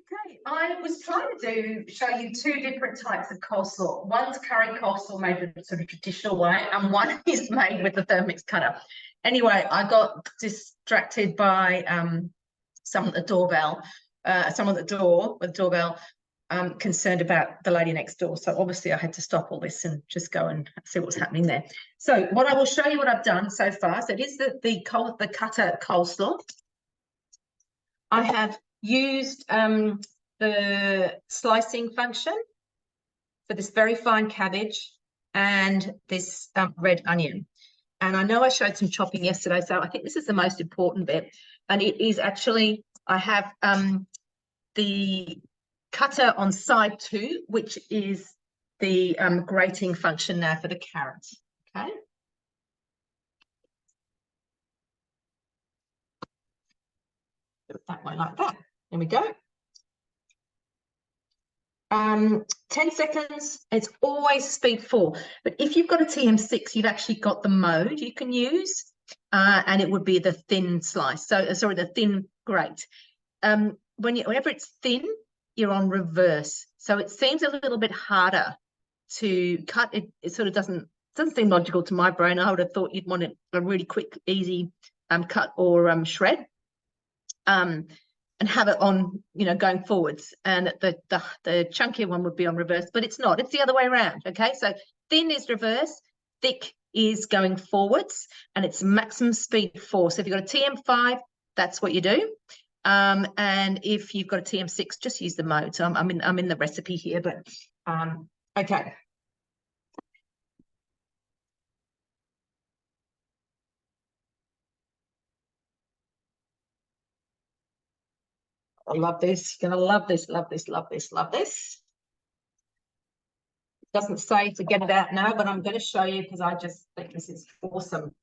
Okay, I was trying to show you two different types of coleslaw. One's curry coleslaw made with the sort of traditional way, and one is made with the Thermomix cutter. Anyway, I got distracted by someone at the doorbell, someone at the door with the doorbell, concerned about the lady next door. So obviously I had to stop all this and just go and see what's happening there. So what I will show you what I've done so far. So it is the cutter coleslaw. I have used the slicing function for this very fine cabbage and this red onion. And I know I showed some chopping yesterday, so I think this is the most important bit. And it is actually, I have the cutter on side 2, which is the grating function now for the carrots. Okay. Do it that way like that. There we go. 10 seconds, it's always speed 4. But if you've got a TM6, you've actually got the mode you can use, and it would be the thin slice. So, sorry, the thin grate. Whenever it's thin, you're on reverse. So it seems a little bit harder to cut. It sort of doesn't seem logical to my brain. I would have thought you'd want a really quick, easy cut or shred. And have it on, going forwards, and the chunkier one would be on reverse, but it's not. It's the other way around. Okay, so thin is reverse, thick is going forwards, and it's maximum speed 4. So if you've got a TM5, that's what you do. And if you've got a TM6, just use the mode. So I'm in the recipe here, but okay. I love this. You're going to love this, love this, love this, love this. It doesn't say to get it out now, but I'm going to show you because I just think this is awesome.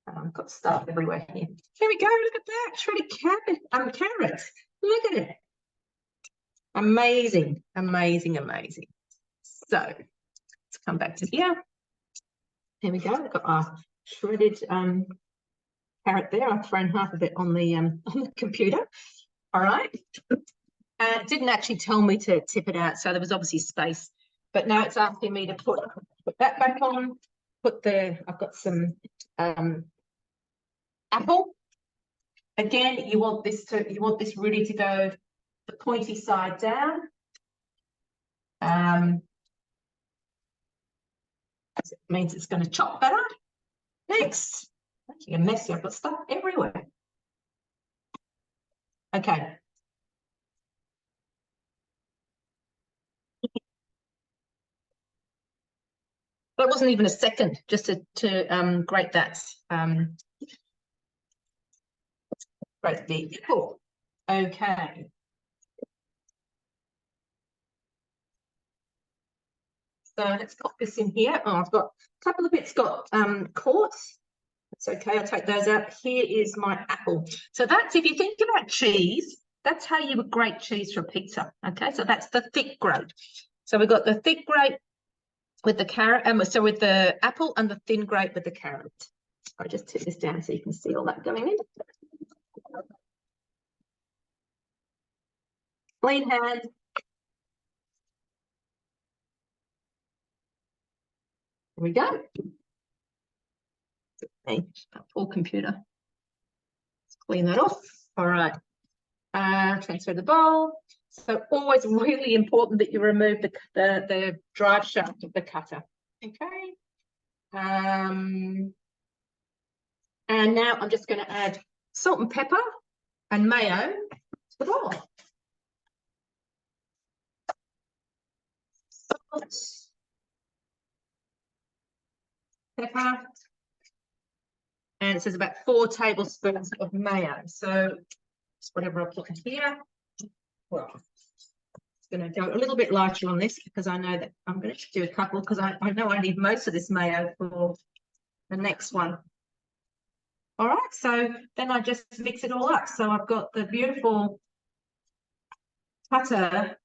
I've got stuff everywhere here. Here we go. Look at that. Shredded carrots. Look at it. Amazing, amazing, amazing. So let's come back to here. Here we go. We've got our shredded carrot there. I've thrown half of it on the computer. All right. It didn't actually tell me to tip it out, so there was obviously space. But now it's asking me to put that back on. I've got some apple. Again, you want this really to go the pointy side down. It means it's going to chop better. Next. Making a mess here. I've got stuff everywhere. Okay. That wasn't even a second just to grate that. Grate the apple. Okay. So let's pop this in here. Oh, I've got a couple of bits got quartz. That's okay, I'll take those out. Here is my apple. So that's, if you think about cheese, that's how you would grate cheese for pizza. Okay, so that's the thick grate. So we've got the thick grate with the carrot, so with the apple, and the thin grate with the carrot. I'll just tip this down so you can see all that going in. Clean hand. There we go. Poor computer. Let's clean that off. All right. Transfer the bowl. So always really important that you remove the drive shaft of the cutter. Okay. And now I'm just going to add salt and pepper and mayo to the bowl. Salt, pepper. And it says about 4 tablespoons of mayo. So just whatever I put in here. Well, it's going to go a little bit lighter on this because I know that I'm going to do a couple because I know I need most of this mayo for the next one. All right, so then I just mix it all up. So I've got the beautiful cutter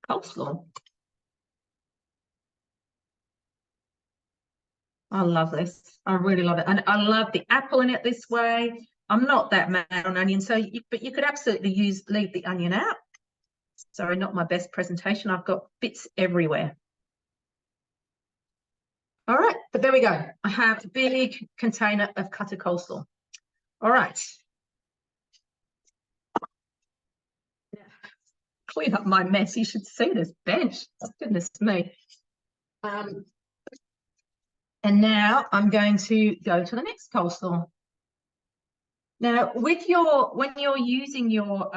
coleslaw. I love this. I really love it. And I love the apple in it this way. I'm not that mad on onion, so but you could absolutely leave the onion out. Sorry, not my best presentation. I've got bits everywhere. All right, but there we go. I have a big container of cutter coleslaw. All right. Clean up my mess. You should see this bench. Oh, goodness me. And now I'm going to go to the next coleslaw. Now, when you're using your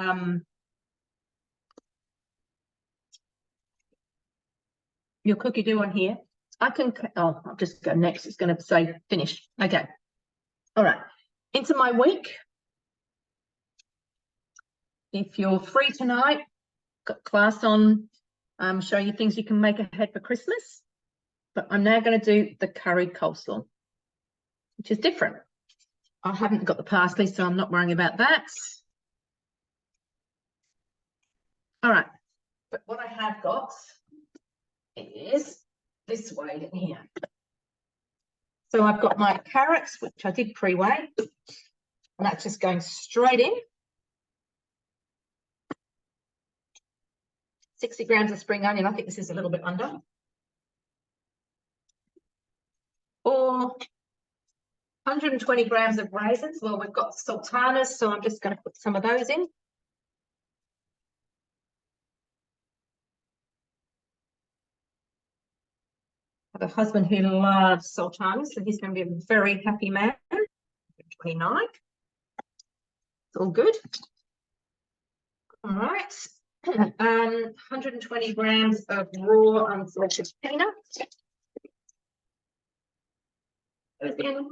cookie dough on here, I'll just go next. It's going to say finish. Okay. All right. Into my week. If you're free tonight, got class on, show you things you can make ahead for Christmas. But I'm now going to do the curried coleslaw, which is different. I haven't got the parsley, so I'm not worrying about that. All right. But what I have got is this way in here. So I've got my carrots, which I did pre-weigh, and that's just going straight in. 60 grams of spring onion. I think this is a little bit under. Or 120 grams of raisins. Well, we've got sultanas, so I'm just going to put some of those in. I have a husband who loves sultanas, so he's going to be a very happy man. 29. It's all good. All right. 120 grams of raw unsalted peanuts. Those in.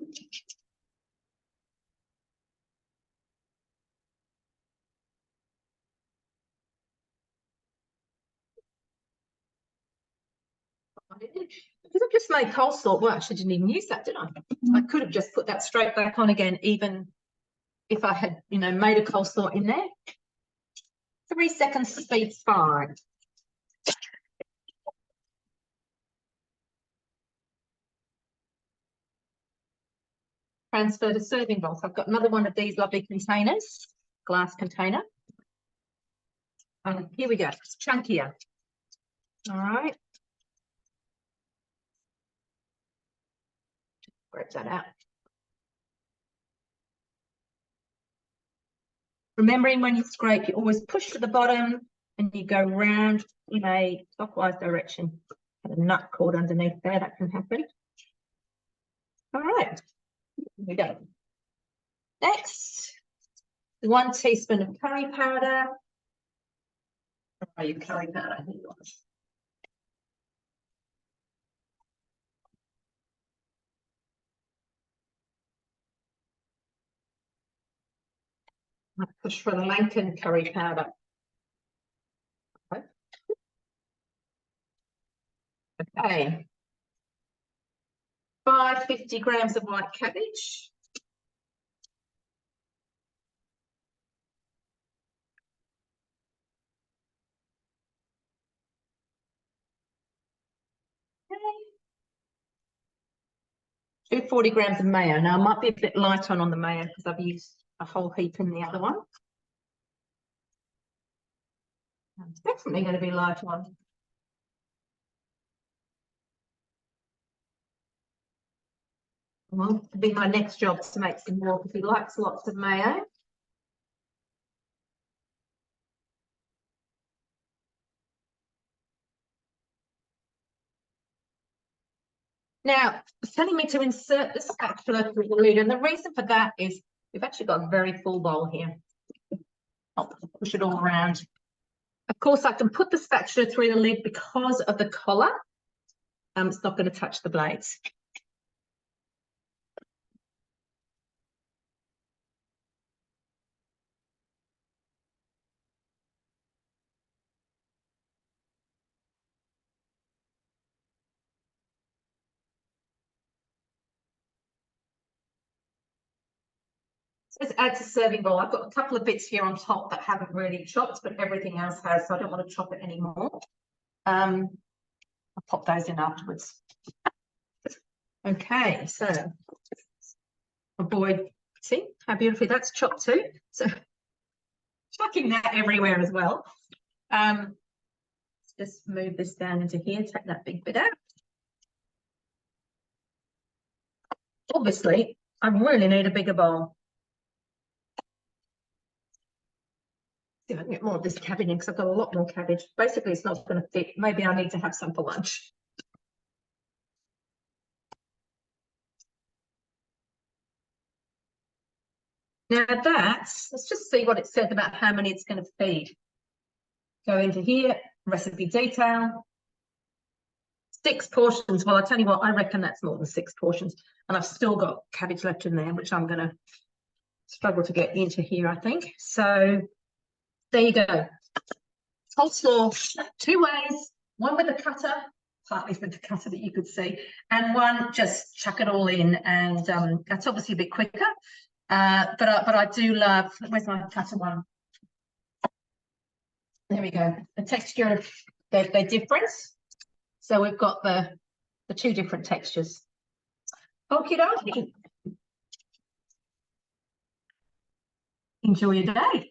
Because I've just made coleslaw. Well, actually, I didn't even use that, did I? I could have just put that straight back on again, even if I had, made a coleslaw in there. 3 seconds speed's fine. Transfer to serving bowls. I've got another one of these lovely containers, glass container. And here we go. It's chunkier. All right. Scrape that out. Remembering when you scrape, you always push to the bottom and you go round in a clockwise direction. Have a nut cord underneath there, that can happen. All right, here we go. Next, 1 teaspoon of curry powder. Where are you, curry powder? Here you are. I push for the Lankan curry powder. Okay. 550 grams of white cabbage. Okay. 240 grams of mayo. Now I might be a bit light on the mayo because I've used a whole heap in the other one. It's definitely going to be light on. Well, it'll be my next job to make some more because he likes lots of mayo. Now, it's telling me to insert the spatula through the lid, and the reason for that is we've actually got a very full bowl here. I'll push it all around. Of course, I can put the spatula through the lid because of the collar. It's not going to touch the blades. Let's add to serving bowl. I've got a couple of bits here on top that haven't really chopped, but everything else has, so I don't want to chop it anymore. I'll pop those in afterwards. Okay, so avoid See how beautifully that's chopped too. So chucking that everywhere as well. Let's just move this down into here, take that big bit out. Obviously, I really need a bigger bowl. See if I can get more of this cabbage in because I've got a lot more cabbage. Basically, it's not going to fit. Maybe I need to have some for lunch. Now let's just see what it says about how many it's going to feed. Go into here, recipe detail. 6 portions. Well, I tell you what, I reckon that's more than 6 portions. And I've still got cabbage left in there, which I'm going to struggle to get into here, I think. So there you go. Coleslaw, 2 ways. One with the cutter, partly with the cutter that you could see, and one just chuck it all in. And that's obviously a bit quicker. But I do love, where's my cutter one? There we go. The texture, they're different. So we've got the 2 different textures. Okie dokie. Enjoy your day.